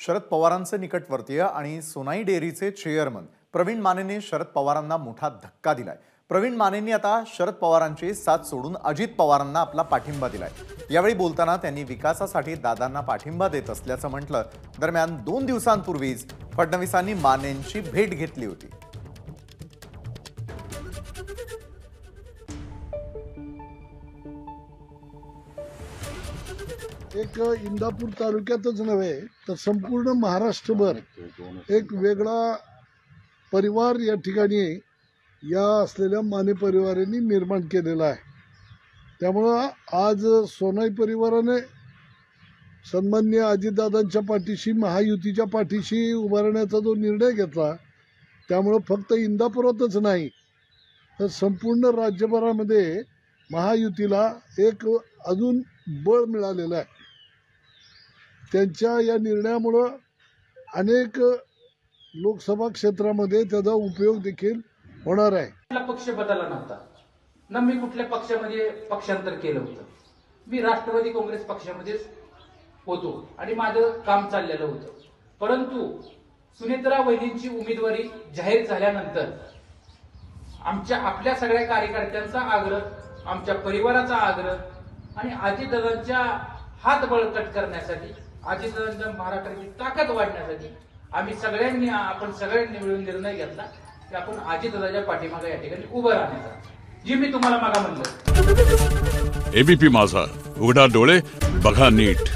शरद पवारांचे निकटवर्तीय आणि सोनाई डेअरीचे चेअरमन प्रवीण मानेने शरद पवारांना मोठा धक्का दिलाय। प्रवीण मानेंनी आता शरद पवारांची साथ सोडून अजित पवारांना आपला पाठिंबा दिलाय। यावेळी बोलताना त्यांनी विकासासाठी दादांना पाठिंबा देत असल्याचं म्हटलं। दरम्यान 2 दिवसांपूर्वीच फडणवीसांनी मानेंची भेट घेतली होती। एक इंदापूर तालुक्यातच नव्हे तर संपूर्ण महाराष्ट्रभर एक वेगळा परिवार या ठिकाणी या असलेल्या माने परिवाराने निर्माण केलेला आहे। त्यामुळं आज सोनाई परिवाराने सन्माननीय अजितदादांच्या पाठीशी, महायुतीच्या पाठीशी उभारण्याचा जो निर्णय घेतला, त्यामुळं फक्त इंदापुरातच नाही तर संपूर्ण राज्यभरामध्ये महायुतीला एक अजून बळ मिळालेलं आहे। त्यांच्या या निर्णयामुळं अनेक लोकसभा क्षेत्रामध्ये त्याचा उपयोग देखील होणार आहे। पक्ष बदलला नव्हता ना, मी कुठल्या पक्षामध्ये पक्षांतर केलं होतं। मी राष्ट्रवादी काँग्रेस पक्षामध्येच होतो आणि माझं काम चाललेलं होतं। परंतु सुनेत्रा वहिनींची उमेदवारी जाहीर झाल्यानंतर आपल्या सगळ्या कार्यकर्त्यांचा आग्रह, आमच्या परिवाराचा आग्रह आणि अजितदादांच्या हात बळकट करण्यासाठी, अजितदादांच्या महाराष्ट्राची ताकद वाढण्यासाठी आपण सगळ्यांनी मिळून निर्णय घेतला की आपण अजितदादाच्या पाठीमागे या ठिकाणी उभं राहण्याचा, जी मी तुम्हाला मागा म्हणलं। एबीपी माझा, उघडा डोळे बघा नीट।